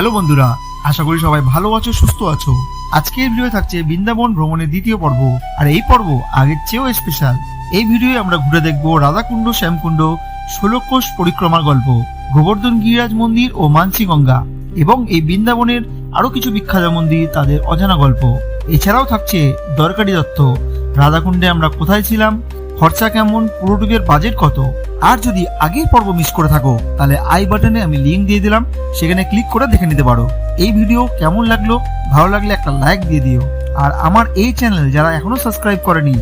Hello বন্ধুরা, আশা করি সবাই ভালো আছো, সুস্থ আছো। আজকের ভিডিও থাকছে বৃন্দাবন ভ্রমণের দ্বিতীয় পর্ব। আর এই পর্ব আগের চেয়েও স্পেশাল। এই ভিডিওয়ে আমরা ঘুরে দেখবো রাধাকুণ্ড, শ্যামকুণ্ড, 16 কোষ পরিক্রমার গল্প, গোবর্ধন গিরিরাজ মন্দির ও মানসী গঙ্গা, এবং এই বৃন্দাবনের আরো কিছু বিখ্যাত মন্দির, তাদের অজানা গল্প। এছাড়াও থাকছে দরকারি তথ্য, রাধাকুণ্ডে আমরা কোথায় ছিলাম, খরচা কেমন, পুরো ট্যুরের বাজেট কত। আর যদি আগের পর্ব মিস করে থাকো তাহলে আই বাটনে আমি লিংক দিয়ে দিলাম, সেখানে ক্লিক করে দেখে নিতে পারো। এই ভিডিও কেমন লাগলো, ভালো লাগলে একটা লাইক দিয়ে দিও। আর আমার এই চ্যানেল যারা এখনো সাবস্ক্রাইব করেনি,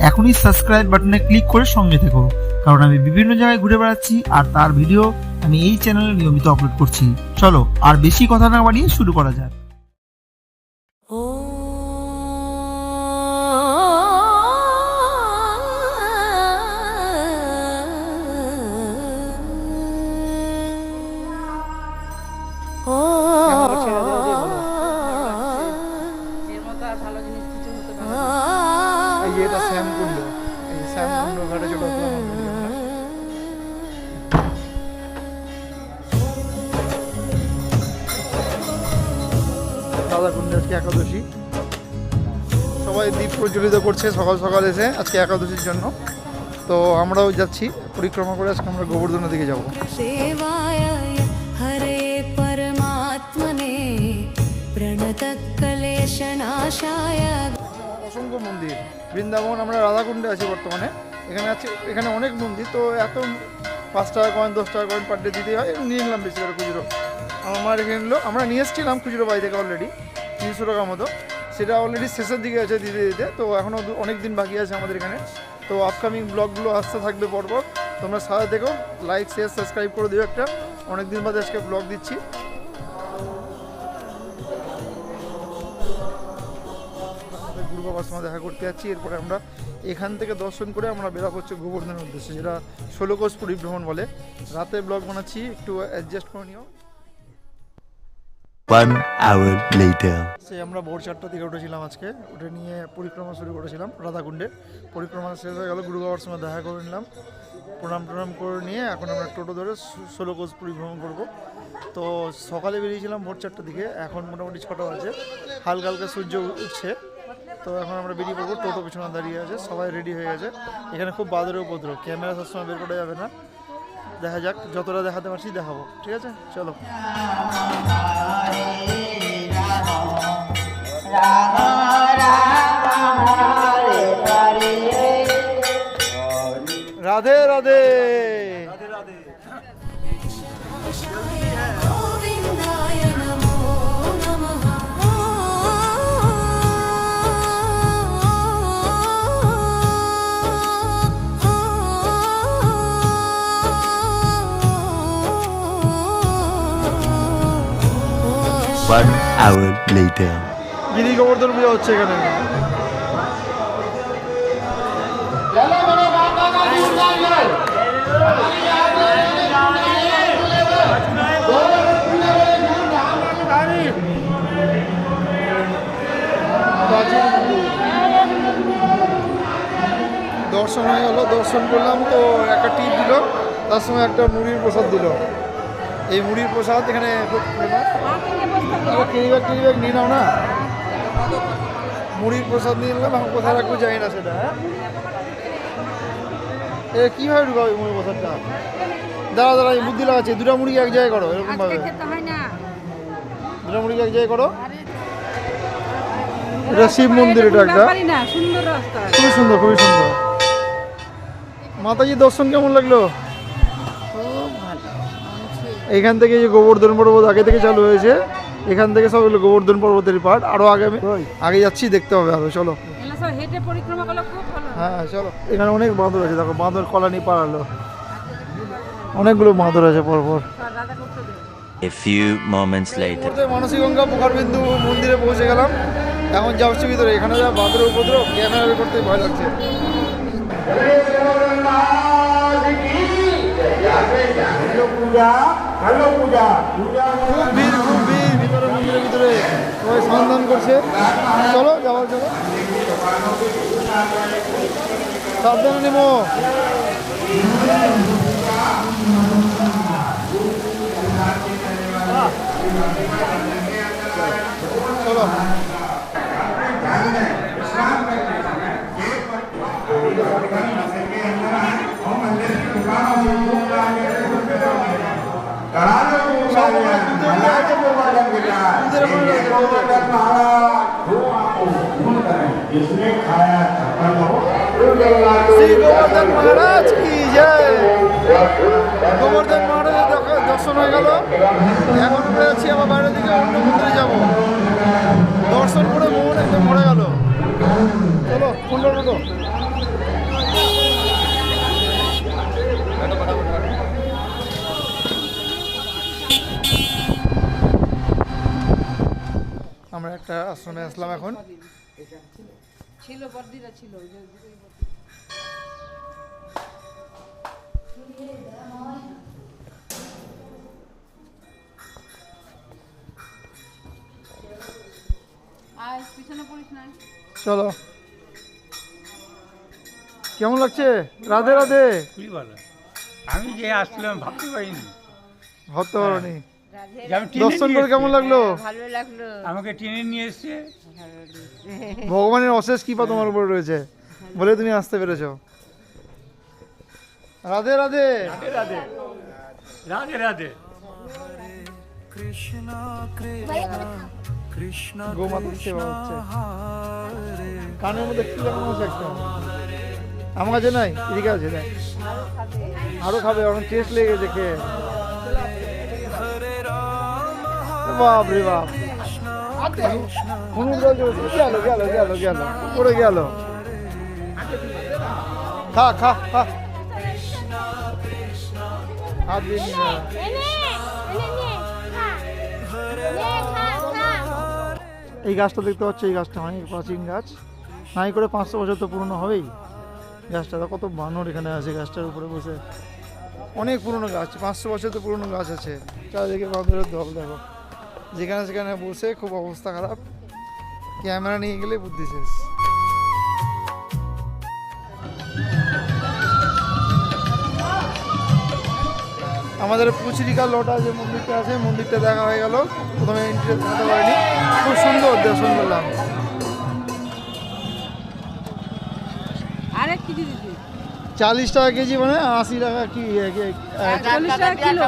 এখনই সাবস্ক্রাইব বাটনে ক্লিক করে সঙ্গে থেকো, কারণ আমি বিভিন্ন জায়গায় ঘুরে বেড়াচ্ছি আর তার ভিডিও আমি এই চ্যানেলে নিয়মিত আপলোড করছি। চলো আর বেশি কথা না বাড়িয়ে শুরু করা যাক। এটা শ্যামকুণ্ড, এই শ্যামকুণ্ড ঘাটে চলে আসলাম। রাধাকুণ্ডে আজকে একাদশী, সবাই দ্বীপ প্রজ্বলিত করছে সকাল সকাল এসে আজকে একাদশীর জন্য। তো আমরাও যাচ্ছি পরিক্রমা করে, আজকে আমরা গোবর্ধনের দিকে যাবো। অসংখ্য মন্দির বৃন্দাবন, আমরা রাধাকুণ্ডে আছি বর্তমানে। এখানে অনেক মন্দির, তো এত 5 টাকা কয়েন 10 টাকা কয়েন পার ডে দিতে হয়, নিয়ে নিলাম বেশি করে খুচরো। আমার এখানে আমরা নিয়ে এসেছিলাম খুচরো বাড়ি থেকে অলরেডি 300 টাকা মতো, সেটা অলরেডি শেষের দিকে আছে দিতে দিতে। তো এখনও অনেক দিন বাকি আছে আমাদের এখানে। তো আপকামিং ব্লগগুলো আসতে থাকবে পরপর, তোমরা সাথে দেখো, লাইক শেয়ার সাবস্ক্রাইব করে দিও। একটা অনেক দিন বাদে আজকে ব্লগ দিচ্ছি। গুরু বাবার সঙ্গে দেখা করতে যাচ্ছি। এরপরে আমরা এখান থেকে দর্শন করে আমরা বেরোবো হচ্ছে গোবর্ধনের উদ্দেশ্যে, যেটা 16 কোষ পরিভ্রমণ বলে। রাতে ব্লগ বানাচ্ছি, একটু অ্যাডজাস্ট করে নিও। 1 hour later. আমরা ভোর 4টার দিকে উঠেছিলাম আজকে, উঠে নিয়ে পরিক্রমা শুরু করেছিলাম রাধাকুণ্ডে। পরিক্রমা শেষ হয়ে গেল, গুরু বাবার সঙ্গে দেখা করে নিলাম, প্রণাম করে নিয়ে এখন আমরা টোটো ধরে 16 কোষ পরিভ্রমণ করবো। তো সকালে বেরিয়েছিলাম ভোর 4টার দিকে, এখন মোটামুটি 6টা বাজে, হালকা হালকা সূর্য উঠছে। তো এখন আমরা বেরিয়ে পড়বো, টোটো পিছনে দাঁড়িয়ে আছে, সবাই রেডি হয়ে গেছে। এখানে খুব বাদরের উপদ্রব, ক্যামেরা সবসময় বের করা যাবে না, দেখা যাক যতটা দেখাতে পারছি দেখাবো, ঠিক আছে? চলো। Radhe Radhe. One hour later. গিরি গোবর্ধন পূজা হচ্ছে এখানে। দর্শন হয়ে গেল, দর্শন করলাম, তো একটা টিপ দিল, তার সঙ্গে একটা মুড়ির প্রসাদ দিল। এই মুড়ির প্রসাদ এখানে কেরিব্যাগ নিয়ে নাও না, মুড়ির প্রসাদ নিয়ে নিলাম। এখন কোথায় রাখবো জানি না সেটা। এ কীভাবে ঢুকাবে মুড়ির প্রসাদটা? দাঁড়া এই বুদ্ধি লাগাচ্ছে, দুটা মুড়িকে এক জায়গায় করো, এরকম ভাবে দুটা মুড়িকে এক জায়গায় করো। এটা শিব মন্দির, এটা একটা খুবই সুন্দর, খুবই সুন্দর। মাতাজির দর্শন কেমন লাগলো? এখান থেকে যে গোবর্ধন পর্বত আগে থেকে চালু হয়েছে, এখান থেকে সব এগুলো গোবর্ধন পর্বতের পার্ট। আরো আগে যাচ্ছি, দেখতে হবে আরো। চলো, হ্যাঁ চলো। এখানে অনেক বাঁদর আছে, দেখো বাঁদর কলানি পাড়ালো, অনেকগুলো বাঁদর আছে পরপর। A few moments later. মানসী গঙ্গা পোখারবিন্দু মন্দিরে পৌঁছে গেলাম, এখন যাচ্ছি ভিতরে। এখানে যা বাঁদরের উপদ্রব, ক্যামেরা করতে ভয় লাগছে। খুব ভিড় ভিতরে, মন্দিরের ভিতরে সবাই সন্ধান করছে। চলো যাওয়ার জন্য সাবধানে নেবো। চলো जिसने खाया छप्पन भोग শ্রী গোবর্ধন মহারাজ কি জয়। গোবর্ধন মহারাজের দর্শন হয়ে গেল। এখন আমরা যাচ্ছি আবার বাইরের দিকে অন্য মন্দিরে যাব। দর্শন করে মন একদম ভরে গেল। চলো কুণ্ডল ঢোকো। আমরা একটা আশ্রমে আসলাম এখন। ছিল বর্দিরা ছিল ওই যে আয় পিছনে পড়িস না। চলো কেমন লাগছে? রাধে রাধে। খুবই ভালো। আমি যে আসলাম ভাবতে পারিনি ভাবতে পারোনি। যে আমি টেনে দর্শন নিয়ে করে কেমন লাগলো? ভালো লাগলো। আমাকে টেনে নিয়ে এসছে। ভগবানের অশেষ কৃপা তোমার উপর রয়েছে বলে তুমি আসতে পেরেছো। রাধে রাধে। রাধে রাধে রাধে রাধে। গোমাতার সেবা হচ্ছে। কানের মধ্যে কি লাগানো আছে একটা? আমার কাছে নাই, এদিকে আছে। দেখ আরো খাবে, এখন টেস্ট লেগে গেছে খেয়ে। বাপ রে বাপ, হলুদ রঙ গেল গেল গেল গেল পড়ে গেল। খা খা খা, হাত দিয়ে নিয়ে যা। এই গাছটা দেখতে পাচ্ছ, এই গাছটা অনেক প্রাচীন গাছ, নাই করে 500 বছর তো পুরনো হবেই। গাছটা কত বানর এখানে আছে গাছটার উপরে বসে। অনেক পুরনো গাছ, 500 বছর তো পুরনো গাছ আছে। চারিদিকে বাঁদরের দল দেখো, যেখানে সেখানে বসে, খুব অবস্থা খারাপ। ক্যামেরা নিয়ে গেলে বুদ্ধি শেষ। আমাদের পুচরিকা লটা যে মন্দিরটা আছে, মন্দিরটা দেখা হয়ে গেল। প্রথমে এন্ট্রি দেখাতে পারিনি, খুব সুন্দর দর্শন করলাম। আরেক কেজি দিদি 40 টাকা কেজি, মানে 80 টাকা কি 40 টাকা কিলো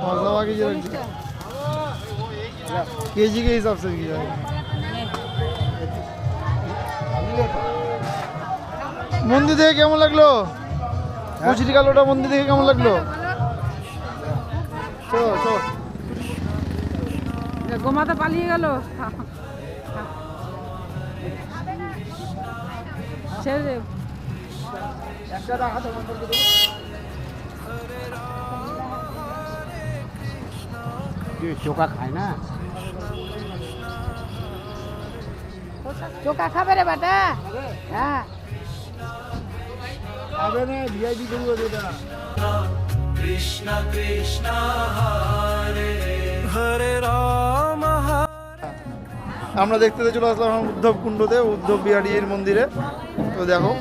मसला केजी रखते केजी के हिसाब से किया है। মন্দির দেখে কেমন লাগলো? পুচরিকা লোটা মন্দির দেখে কেমন লাগলো? চলো চলো। গোমাতা পালিয়ে গেল। ছেড়ে দে। চোখা খায় না, চোখা খাবে রে বেটা। হ্যাঁ আবে না ভিআইপি করবো যেটা। আমরা দেখতে চলে আসলাম উদ্ধব কুণ্ডতে, উদ্ধব বিহারীর মন্দিরে। তো দেখো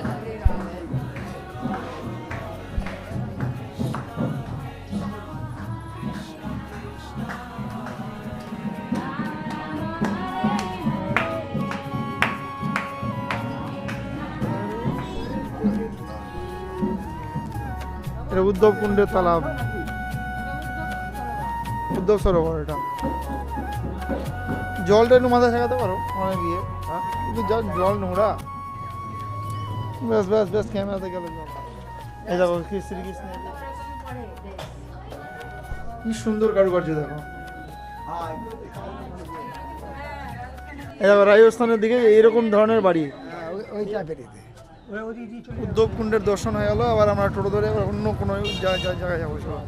এটা উদ্ধব কুণ্ডের তালাব, উদ্ধব সরোবর। এটা জলটা একটু মাথায় শেখাতে পারো অনেক গিয়ে, কিন্তু জল নোংরা। ব্যাস ব্যাস ব্যাস, ক্যামেরাতে গেল জল। এই দেখো কি শ্রীকৃষ্ণ, কি সুন্দর কারুকার্য দেখো। এই দেখো রাজস্থানের দিকে এইরকম ধরনের বাড়ি। উদ্ধব কুণ্ডের দর্শন হয়ে গেল। আবার আমরা টোটো ধরে অন্য কোনো জায়গায় যাবো। চলো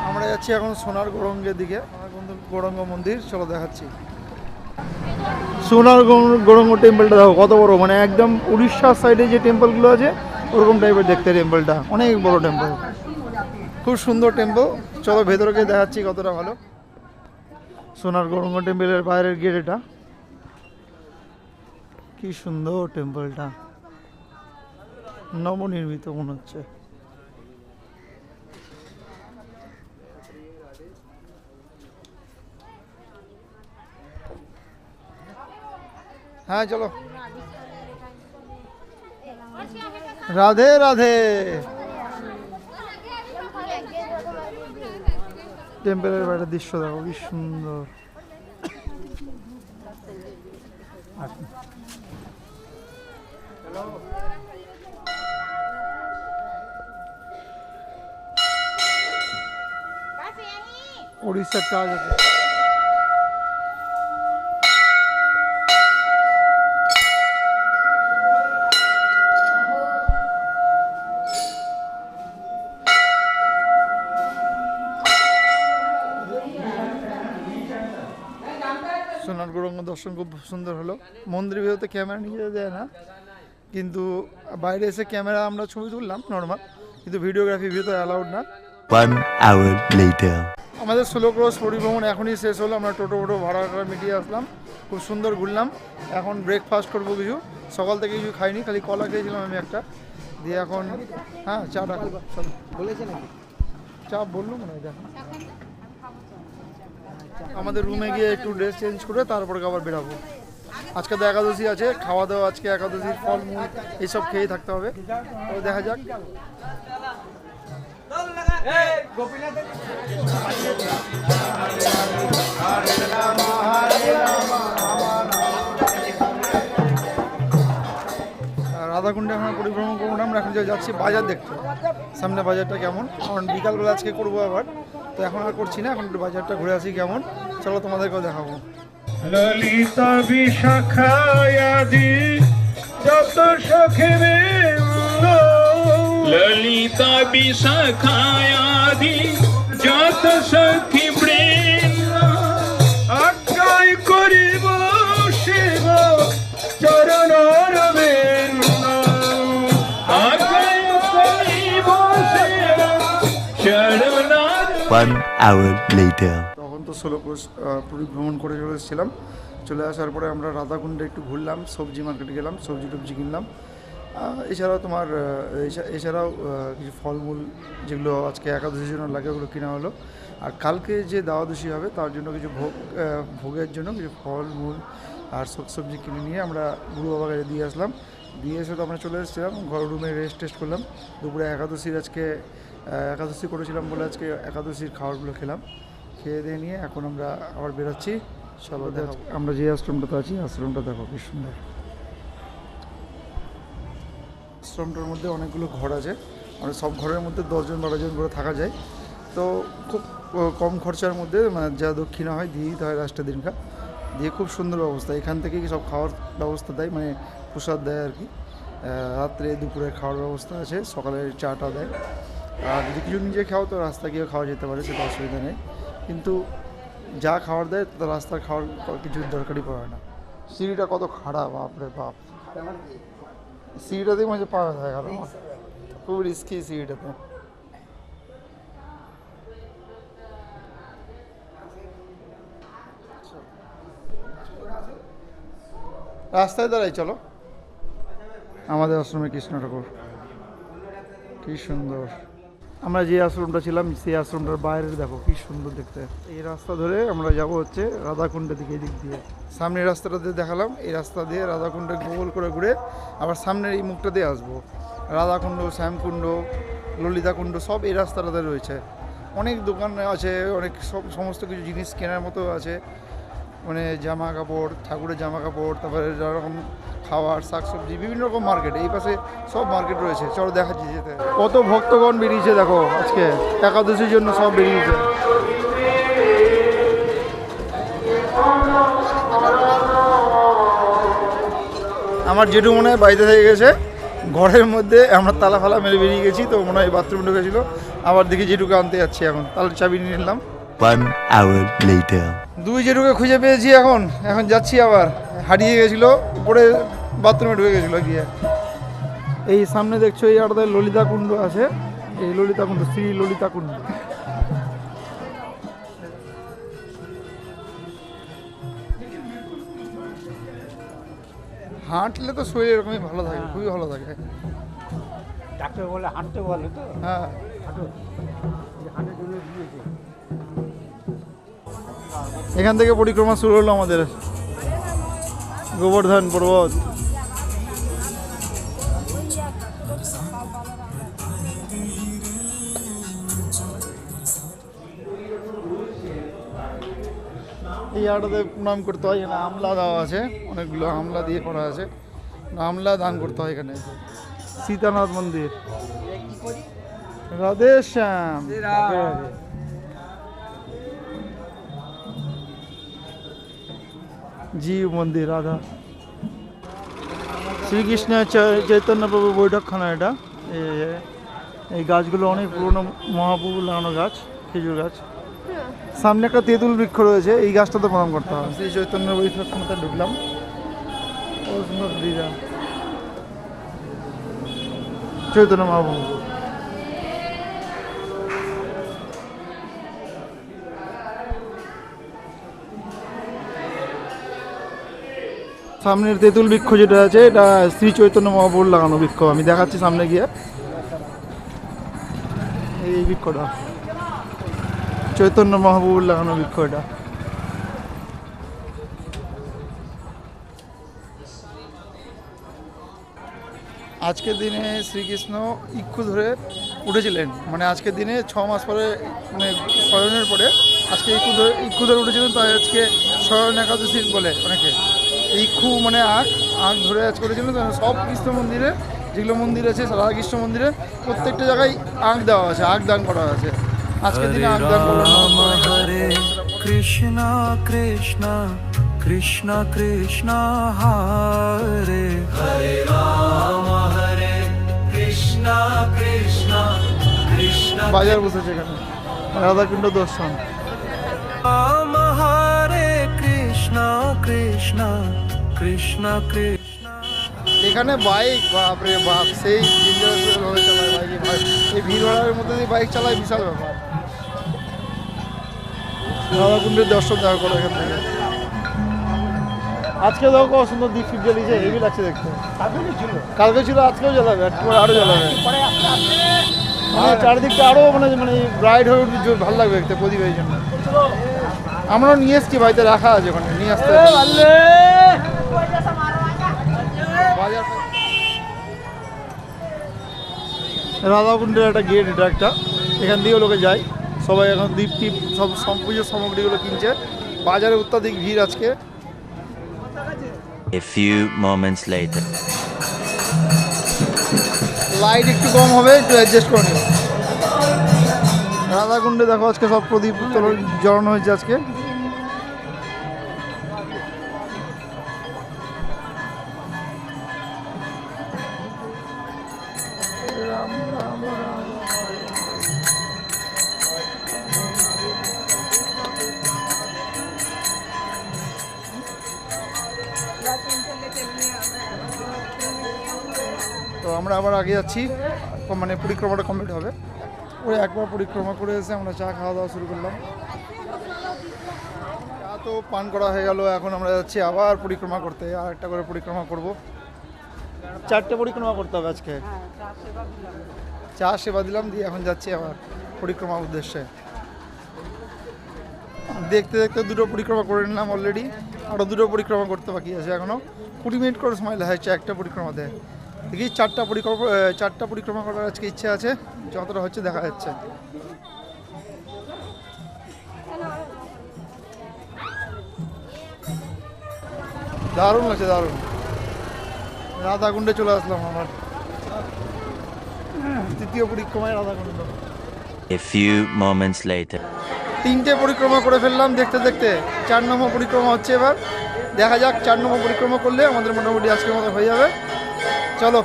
আমরা যাচ্ছি এখন সোনার গৌরঙ্গের দিকে, গৌরঙ্গ মন্দির। চলো দেখাচ্ছি। সোনার গৌরঙ্গ টেম্পলটা দেখো কত বড়, মানে একদম উড়িষ্যার সাইডে যে টেম্পলগুলো আছে ওরকম টাইপের দেখতে টেম্পলটা। অনেক বড় টেম্পল, খুব সুন্দর টেম্পল। চলো ভেতরে গিয়ে দেখাচ্ছি কতটা ভালো। সোনার গৌরঙ্গ টেম্পলের বাইরের গেট এটা, কি সুন্দর টেম্পলটা। নবনির্মিত মনে হচ্ছে। হ্যাঁ চলো, রাধে রাধে। টেম্পলের বাইরের দৃশ্য দেখো কি সুন্দর। উড়িষ্যার কাজ আছে। সোনার গৌরাঙ্গ দর্শন খুব সুন্দর হলো। মন্দিরের ভিতরে ক্যামেরা নিয়ে যেতে দেয় না, কিন্তু বাইরে এসে ক্যামেরা আমরা ছবি তুললাম নর্মাল, কিন্তু ভিডিওগ্রাফি ভিতরে অ্যালাউড না। 1 hour later. আমাদের 16 ক্রস পরিভ্রমণ এখনই শেষ হলো। আমরা টোটো ভাড়া মিটিয়ে আসলাম, খুব সুন্দর ঘুরলাম। এখন ব্রেকফাস্ট করবো কিছু, সকাল থেকে কিছু খাইনি, খালি কলা খেয়েছিলাম আমি একটা, দিয়ে এখন হ্যাঁ চাটা বলেছে নাকি চা বললো মনে হয়। দেখো আমাদের রুমে গিয়ে একটু ড্রেস চেঞ্জ করে তারপরে আবার বেরাবো। আজকে তো একাদশী আছে, খাওয়া দাওয়া আজকে একাদশীর ফলমূল এইসব খেয়েই থাকতে হবে। তো দেখা যাক। রাধাকুণ্ডে এখন পরিভ্রমণ করবো না, আমরা এখন যাচ্ছি বাজার দেখতে, সামনে বাজারটা কেমন, কারণ বিকালবেলা আজকে করবো আবার, তো এখন আর করছি না, এখন একটু বাজারটা ঘুরে আসি কেমন। চলো তোমাদেরকেও দেখাবো। ললিতা বিশাখায়াদি যত সখে ললিতা বিশাখায়াদি যত সখী বৃন্দ আজ্ঞায় করিব শিব চরণর বৃন্দ আজ্ঞায় করিব শিব চরণর। 1 hour later. তখন তো 16 ক্রোশ পরিভ্রমণ করে চলে এসেছিলাম। চলে আসার পরে আমরা রাধাকুণ্ডে একটু ঘুরলাম, সবজি মার্কেটে গেলাম, সবজি টবজি কিনলাম। এছাড়াও তোমার এছাড়াও কিছু ফলমূল যেগুলো আজকে একাদশীর জন্য লাগে ওগুলো কেনা হলো। আর কালকে যে দ্বাদশী হবে তার জন্য কিছু ভোগের জন্য কিছু ফলমূল আর সবজি কিনে নিয়ে আমরা গুরু বাবার কাছে দিয়ে আসলাম। দিয়ে এসে তো আমরা চলে এসেছিলাম ঘর, রুমে রেস্ট টেস্ট করলাম। দুপুরে একাদশীর আজকে একাদশী করেছিলাম বলে আজকে একাদশীর খাবারগুলো খেলাম। খেয়ে দিয়ে নিয়ে এখন আমরা আবার বেরোচ্ছি। চলো দেখো, আমরা যে আশ্রমটাতে আছি আশ্রমটা দেখো কি সুন্দর। আশ্রমটার মধ্যে অনেকগুলো ঘর আছে, মানে সব ঘরের মধ্যে 10 জন 12 জন করে থাকা যায়। তো খুব কম খরচার মধ্যে মানে যা দক্ষিণা হয় দিয়ে দিতে হয় লাস্টের দিনকার, দিয়ে খুব সুন্দর ব্যবস্থা। এখান থেকেই সব খাওয়ার ব্যবস্থা দেয়, মানে প্রসাদ দেয় আর কি। রাত্রে দুপুরে খাওয়ার ব্যবস্থা আছে, সকালে চাটা দেয়। আর যদি কিছু নিজে খাও তো রাস্তা গিয়ে খাওয়া যেতে পারে, সেটা অসুবিধা নেই। কিন্তু যা খাবার দেয় তো রাস্তার খাওয়ার কিছু দরকারই পড়ে না। সিঁড়িটা কত খারাপ, বাপরে বাপ। সিঁড়িটাতেই মাঝে পাওয়া যায়, কারণ খুব রিস্কি সিঁড়িটাতে। রাস্তায় দাঁড়াই, চলো। আমাদের আশ্রমে কৃষ্ণ ঠাকুর, কি সুন্দর। আমরা যে আশ্রমটা ছিলাম সেই আশ্রমটার বাইরে দেখো কি সুন্দর দেখতে। এই রাস্তা ধরে আমরা যাব হচ্ছে রাধাকুণ্ডের দিকে, এই দিক দিয়ে সামনের রাস্তাটা দিয়ে দেখালাম, এই রাস্তা দিয়ে রাধাকুণ্ডে গোল করে ঘুরে আবার সামনের এই মুখটা দিয়ে আসবো। রাধাকুণ্ড, শ্যামকুণ্ড, ললিতাকুণ্ড সব এই রাস্তাটাতে রয়েছে। অনেক দোকান আছে, অনেক সমস্ত কিছু জিনিস কেনার মতো আছে, মানে জামা কাপড়, ঠাকুরের জামা কাপড়, তারপরে রকম খাবার, শাকসবজি, বিভিন্ন রকম মার্কেট এই পাশে সব মার্কেট রয়েছে। চলো দেখাচ্ছি যেতে। কত ভক্তগণ বেরিয়েছে দেখো, আজকে একাদশীর জন্য সব বেরিয়েছে। আমার জেঠু মনে হয় বাড়িতে থেকে গেছে, ঘরের মধ্যে আমরা তালা ফালা মেরে বেরিয়ে গেছি, তো মনে হয় বাথরুম ঢুকেছিল। আবার দেখি জেঠুকে আনতে যাচ্ছি, এখন তাহলে চাবি নিয়ে নিলাম। 1 hour later. দুই জেঠুকে খুঁজে পেয়েছি, এখন যাচ্ছি। আবার হারিয়ে গেছিলো, উপরে বাথরুমে ঢুকে গেছিলো গিয়ে। এই সামনে দেখছো এই আড়াতে ললিতাকুণ্ড আছে, এই ললিতাকুণ্ড, শ্রী ললিতাকুণ্ড। হাঁটলে তো শরীর এরকমই ভালো থাকে, খুবই ভালো থাকে। ডাক্তার বলে হাঁটতে বলে তো হ্যাঁ হাঁটো এই হাঁটার জন্য দিয়েছে। এখান থেকে পরিক্রমা শুরু হলো আমাদের গোবর্ধন পর্বত। এই আটাতে প্রণাম করতে হয়, এখানে আমলা দেওয়া আছে, অনেকগুলো আমলা দিয়ে করা আছে, আমলা দান করতে হয় এখানে। সীতানাথ মন্দির, রাধে শ্যাম, জীব মন্দির, রাধা শ্রীকৃষ্ণ চৈতন্য প্রভু বৈঠকখানা। এটা এই গাছগুলো অনেক পুরনো মহাপ্রভু লাগানো গাছ, খেজুর গাছ। সামনে একটা তেঁতুল বৃক্ষ রয়েছে, এই গাছটাতে প্রণাম করতে হবে। শ্রী চৈতন্য বৈঠকখানাতে ঢুকলাম, ও সুন্দর দিদা চৈতন্য মহাপ্রভু। সামনের তেঁতুল বৃক্ষ যেটা আছে, এটা শ্রী চৈতন্য মহাপ্রভুর লাগানো বৃক্ষ। আমি দেখাচ্ছি সামনে গিয়ে, এই বৃক্ষটা চৈতন্য মহাপ্রভুর লাগানো বৃক্ষ। এটা আজকের দিনে শ্রীকৃষ্ণ ইক্ষু ধরে উঠেছিলেন, মানে আজকের দিনে 6 মাস পরে, মানে শয়নের পরে আজকে ইক্ষু ধরে উঠেছিলেন, তাই আজকে শয়ন একাদশী বলে অনেকে। ইক্ষু মানে আখ ধরে আজ করেছিলেন। সব কৃষ্ণ মন্দিরে, যেগুলো মন্দির আছে রাধাকৃষ্ণ মন্দিরে, প্রত্যেকটা জায়গায় আখ দেওয়া আছে, আখ দান করা আছে। আজকের দিনে আখ দান করা হরে কৃষ্ণ কৃষ্ণ কৃষ্ণ কৃষ্ণ হরে হরে রাম হরে কৃষ্ণ কৃষ্ণ কৃষ্ণ বাজার বসেছে এখানে, রাধাকুণ্ড দর্শন। রাম হরে কৃষ্ণ কৃষ্ণ কৃষ্ণ কৃষ্ণ। এখানে বাইক, বাপরে বাপ, সেই ডেঞ্জারাস চালায় বাইকে। ভাই এই ভিড় ভাড়ার মধ্যে দিয়ে বাইক চালায়, বিশাল ব্যাপার। রাধাকুণ্ডের দর্শন দেখা করো এখান থেকে। আজকে দেখো কত সুন্দর দ্বীপ ফিপ জ্বালিয়েছে, হেভি লাগছে দেখতে। কালকে ছিল, আজকেও জ্বালাবে, একটু আরও জ্বালাবে। মানে চারিদিকটা আরও মানে ব্রাইট হয়ে উঠবে, ভালো লাগবে দেখতে প্রদীপের জন্য। আমরাও নিয়ে এসছি, বাড়িতে রাখা আছে, ওখানে নিয়ে আসতে বাজার। রাধাকুণ্ডের একটা গেট, এটা একটা, এখান দিয়েও লোকে যায় সবাই। এখন দ্বীপ টিপ সব পুজোর সামগ্রীগুলো কিনছে। বাজারে অত্যাধিক ভিড় আজকে। A few moments later. Light একটু কম হবে, একটু অ্যাডজাস্ট করে নিও। রাধাকুণ্ডে দেখো আজকে সব প্রদীপ জ্বালানো হয়েছে আজকে। তো আমরা আবার আগে যাচ্ছি, মানে পরিক্রমাটা কমপ্লিট হবে। ওই একবার পরিক্রমা করে এসে আমরা চা খাওয়া দাওয়া শুরু করলাম। চা তো পান করা হয়ে গেল, এখন আমরা যাচ্ছি আবার পরিক্রমা করতে। আর একটা করে পরিক্রমা করব, 4টে পরিক্রমা করতে হবে আজকে। চা সেবা দিলাম, দিয়ে এখন যাচ্ছি আবার পরিক্রমার উদ্দেশ্যে। দেখতে দেখতে 2টো পরিক্রমা করে নিলাম অলরেডি, আরও 2টো পরিক্রমা করতে বাকি আছে এখনও। 20 মিনিট করে সময় লাগছে একটা পরিক্রমাতে। দেখি 4টা পরিক্রমা করার আজকে ইচ্ছে আছে, যতটা হচ্ছে দেখা যাচ্ছে। দারুণ লাগছে, দারুণ। রাধাকুণ্ডে চলে আসলাম আমার 3য় পরিক্রমায় Radhakund. A few moments later. 3টে পরিক্রমা করে ফেললাম দেখতে দেখতে। 4 নম্বর পরিক্রমা হচ্ছে এবার, দেখা যাক 4 নম্বর পরিক্রমা করলে আমাদের মোটামুটি আজকের মতো হয়ে যাবে। চলো,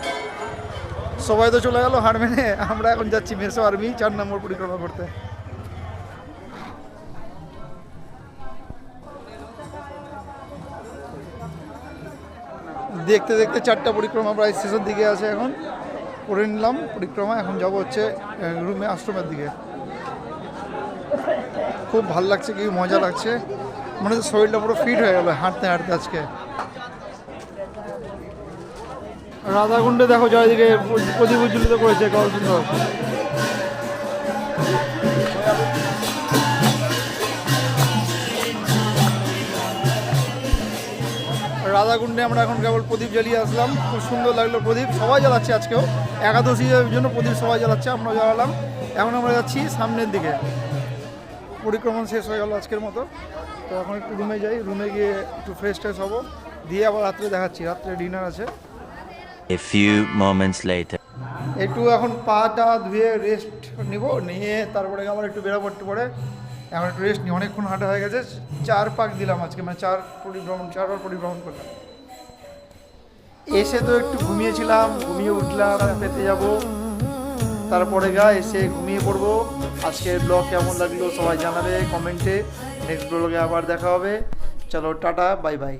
সবাই তো চলে গেল হার মেনে, আমরা এখন যাচ্ছি মেসো আর্মি 4 নম্বর পরিক্রমা করতে। দেখতে দেখতে 4টা পরিক্রমা প্রায় শেষের দিকে আছে, এখন করে নিলাম পরিক্রমা। এখন যাব হচ্ছে রুমে, আশ্রমের দিকে। খুব ভালো লাগছে, কি মজা লাগছে, মানে শরীরটা পুরো ফিট হয়ে গেল হাঁটতে হাঁটতে আজকে। রাধাকুণ্ডে দেখো চারিদিকে প্রদীপ উজ্জ্বলিত করেছে কত সুন্দর। রাধাকুণ্ডে আমরা এখন কেবল প্রদীপ জ্বালিয়ে আসলাম, খুব সুন্দর লাগলো প্রদীপ, সবাই জ্বালাচ্ছে আজকেও, একাদশীর জন্য প্রদীপ সবাই জ্বালাচ্ছে, আমরাও জ্বালালাম। এখন আমরা যাচ্ছি সামনের দিকে, পরিক্রমণ শেষ হয়ে গেল আজকের মতো। তো এখন একটু রুমে যাই, রুমে গিয়ে একটু ফ্রেশ ট্রেশ হবো, দিয়ে আবার রাত্রে দেখাচ্ছি, রাত্রে ডিনার আছে। A few moments later. একটু এখন পাটা ধুয়ে রেস্ট নিব, নিয়ে তারপরে আবার একটু বেরোবো একটু পরে। এখন একটু রেস্ট নিই, অনেকক্ষণ হাঁটা হয়ে গেছে, 4 পাক দিলাম আজকে, মানে 4বার পরিভ্রমণ করলাম। এসে তো একটু ঘুমিয়েছিলাম, ঘুমিয়ে উঠলাম, পেতে যাব, তারপরে এসে ঘুমিয়ে পড়বো। আজকের ব্লগ কেমন লাগলো সবাই জানাবে কমেন্টে, নেক্সট ব্লগে আবার দেখা হবে। চলো টাটা, বাই বাই।